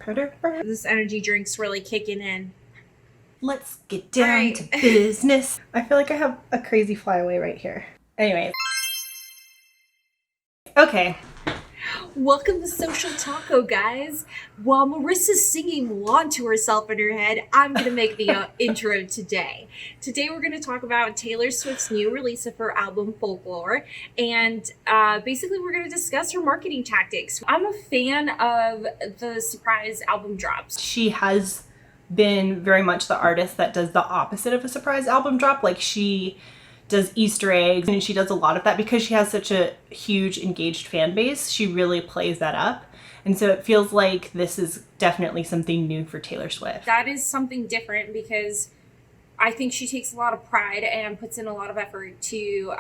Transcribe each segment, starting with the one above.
This energy drink's really kicking in. Let's get down to business. I feel like I have a crazy flyaway right here. Anyways. Okay. Welcome to Social Taco, guys. While Marissa's singing Lawn to herself in her head, I'm going to make the intro today. Today we're going to talk about Taylor Swift's new release of her album, Folklore, and basically we're going to discuss her marketing tactics. I'm a fan of the surprise album drops. She has been very much the artist that does the opposite of a surprise album drop. Like, she does Easter eggs, and she does a lot of that because she has such a huge engaged fan base. She really plays that up. And so it feels like this is definitely something new for Taylor Swift. That is something different because I think she takes a lot of pride and puts in a lot of effort to,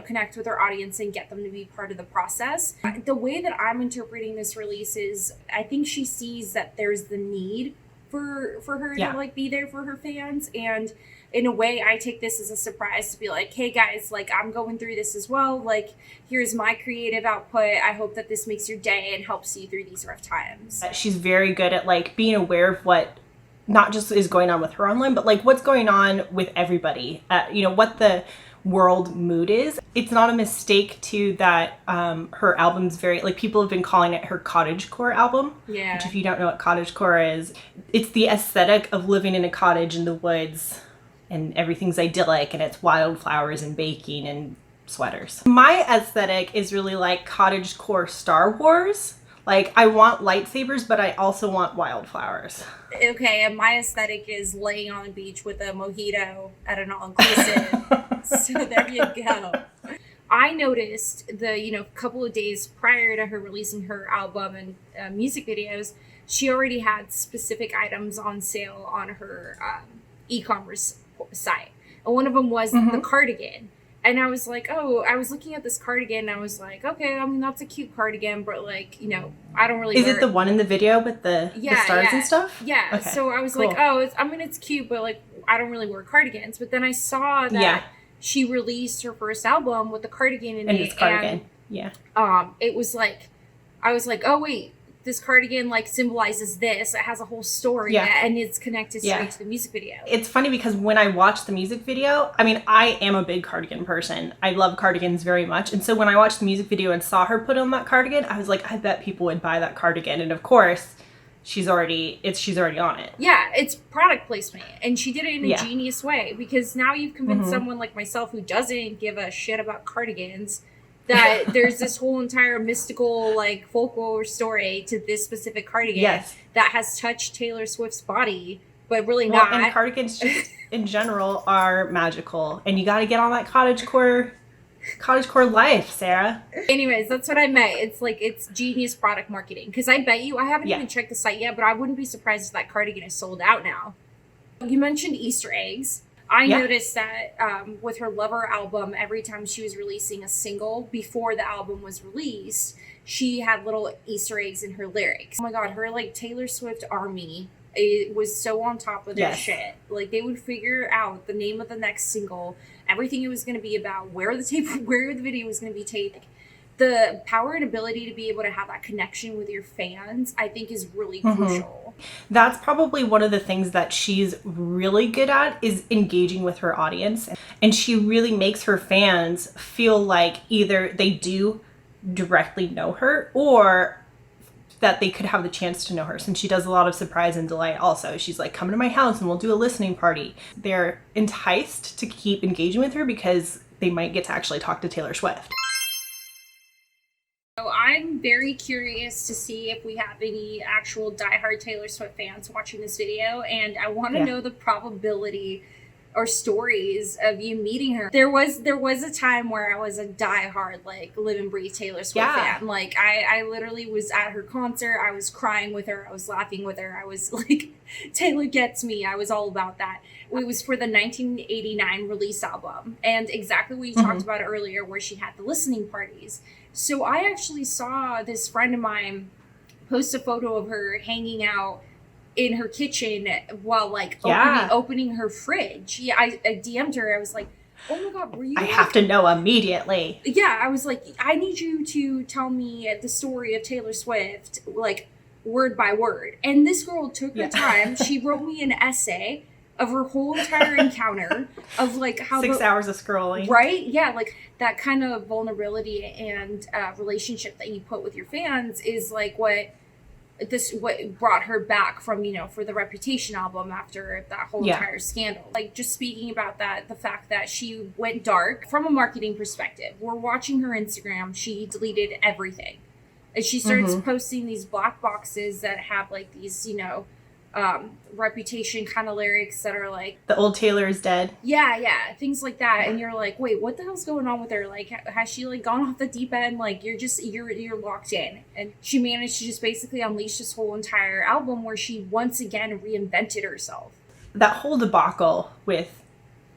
connect with her audience and get them to be part of the process. The way that I'm interpreting this release is I think she sees that there's the need for her to be there for her fans, and in a way I take this as a surprise to be like, hey guys, like, I'm going through this as well, like, here's my creative output. I hope that this makes your day and helps you through these rough times. She's very good at like being aware of what not just is going on with her online, but like what's going on with everybody, what the world mood is. It's not a mistake too that her album's very, like, people have been calling it her cottagecore album. Yeah. Which, if you don't know what cottagecore is, it's the aesthetic of living in a cottage in the woods and everything's idyllic and it's wildflowers and baking and sweaters. My aesthetic is really like cottagecore Star Wars. Like, I want lightsabers, but I also want wildflowers. Okay, and my aesthetic is laying on the beach with a mojito at an all-inclusive. So there you go. I noticed the couple of days prior to her releasing her album and music videos, she already had specific items on sale on her e-commerce site. And one of them was the cardigan. And I was like, I was looking at this cardigan and I was like, okay, I mean, that's a cute cardigan, but like, I don't really Is it the one in the video with the stars and stuff? Yeah. Okay, so I was cool. Like, it's cute, but like, I don't really wear cardigans. But then I saw that she released her first album with the cardigan in it. It's cardigan. It was like, I was like, oh wait, this cardigan like symbolizes this. It has a whole story and it's connected straight to the music video. It's funny because when I watched the music video, I mean, I am a big cardigan person. I love cardigans very much. And so when I watched the music video and saw her put on that cardigan, I was like, I bet people would buy that cardigan. And of course, she's already on it. Yeah, it's product placement. And she did it in a genius way, because now you've convinced someone like myself who doesn't give a shit about cardigans that there's this whole entire mystical, like, folklore story to this specific cardigan that has touched Taylor Swift's body, but really not. And cardigans just in general are magical, and you got to get on that cottagecore life, Sarah. Anyways, that's what I meant. It's like, it's genius product marketing, because I bet you, I haven't even checked the site yet, but I wouldn't be surprised if that cardigan is sold out now. You mentioned Easter eggs. I noticed that with her Lover album, every time she was releasing a single before the album was released, she had little Easter eggs in her lyrics. Oh my god, her like Taylor Swift army, it was so on top of their shit. Like, they would figure out the name of the next single, everything it was going to be about, where the video was going to be taped. The power and ability to be able to have that connection with your fans, I think, is really crucial. That's probably one of the things that she's really good at, is engaging with her audience. And she really makes her fans feel like either they do directly know her or that they could have the chance to know her. Since she does a lot of surprise and delight also. She's like, come to my house and we'll do a listening party. They're enticed to keep engaging with her because they might get to actually talk to Taylor Swift. So I'm very curious to see if we have any actual diehard Taylor Swift fans watching this video, and I want to know the probability or stories of you meeting her. There was a time where I was a diehard, like, live and breathe Taylor Swift fan. Like, I literally was at her concert. I was crying with her. I was laughing with her. I was like, Taylor gets me. I was all about that. It was for the 1989 release album, and exactly what you talked about earlier, where she had the listening parties. So I actually saw this friend of mine post a photo of her hanging out in her kitchen while, like, opening her fridge. Yeah, I DM'd her. I was like, oh my god, were you... I have to know immediately. Yeah, I was like, I need you to tell me the story of Taylor Swift. Like, word by word. And this girl took her time. She wrote me an essay of her whole entire encounter of like how 6 hours of scrolling. Right? Yeah, like that kind of vulnerability and relationship that you put with your fans is like what brought her back from, you know, for the Reputation album after that whole entire scandal. Like, just speaking about that, the fact that she went dark from a marketing perspective. We're watching her Instagram. She deleted everything. And she starts posting these black boxes that have like these, you know, Reputation kind of lyrics that are like, the old Taylor is dead. Yeah, things like that. And you're like, wait, what the hell's going on with her? Like, has she like gone off the deep end? Like, you're locked in. And she managed to just basically unleash this whole entire album where she once again reinvented herself. That whole debacle with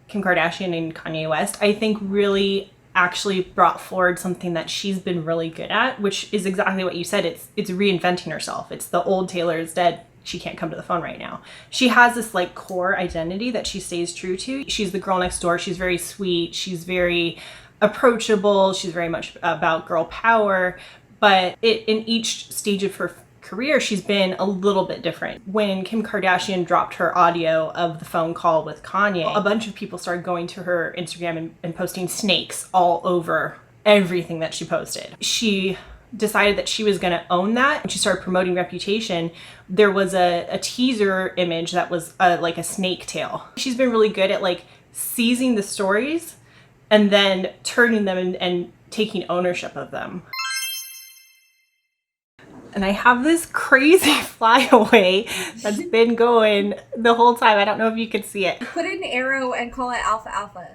Kim Kardashian and Kanye West, I think really actually brought forward something that she's been really good at, which is exactly what you said. It's reinventing herself. It's the old Taylor is dead. She can't come to the phone right now. She has this like core identity that she stays true to. She's the girl next door. She's very sweet. She's very approachable. She's very much about girl power. But in each stage of her career, she's been a little bit different. When Kim Kardashian dropped her audio of the phone call with Kanye, a bunch of people started going to her Instagram and posting snakes all over everything that she posted. She decided that she was going to own that, and she started promoting Reputation. There was a teaser image that was like a snake tail. She's been really good at like seizing the stories and then turning them and taking ownership of them. And I have this crazy flyaway that's been going the whole time. I don't know if you could see it. Put an arrow and call it Alpha Alpha.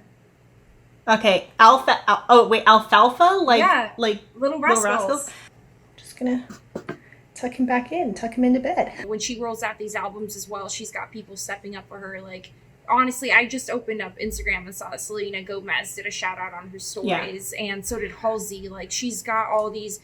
Okay, alfalfa? Like Little Rascals. Just gonna tuck him back in, tuck him into bed. When she rolls out these albums as well, she's got people stepping up for her. Like, honestly, I just opened up Instagram and saw Selena Gomez did a shout out on her stories, and so did Halsey. Like, she's got all these,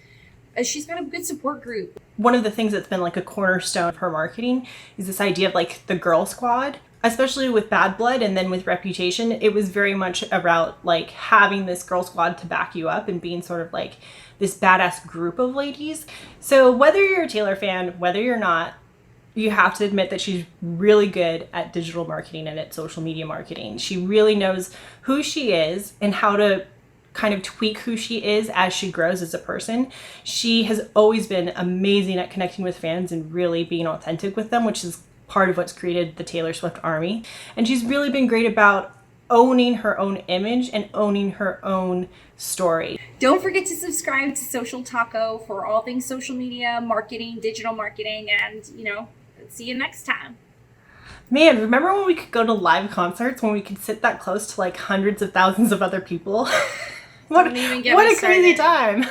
she's got a good support group. One of the things that's been like a cornerstone of her marketing is this idea of like the girl squad. Especially with Bad Blood and then with Reputation, it was very much about like having this girl squad to back you up and being sort of like this badass group of ladies. So whether you're a Taylor fan, whether you're not, you have to admit that she's really good at digital marketing and at social media marketing. She really knows who she is and how to kind of tweak who she is as she grows as a person. She has always been amazing at connecting with fans and really being authentic with them, which is part of what's created the Taylor Swift army. And she's really been great about owning her own image and owning her own story. Don't forget to subscribe to Social Taco for all things social media, marketing, digital marketing, and, you know, see you next time. Man, remember when we could go to live concerts, when we could sit that close to like hundreds of thousands of other people? What a crazy time.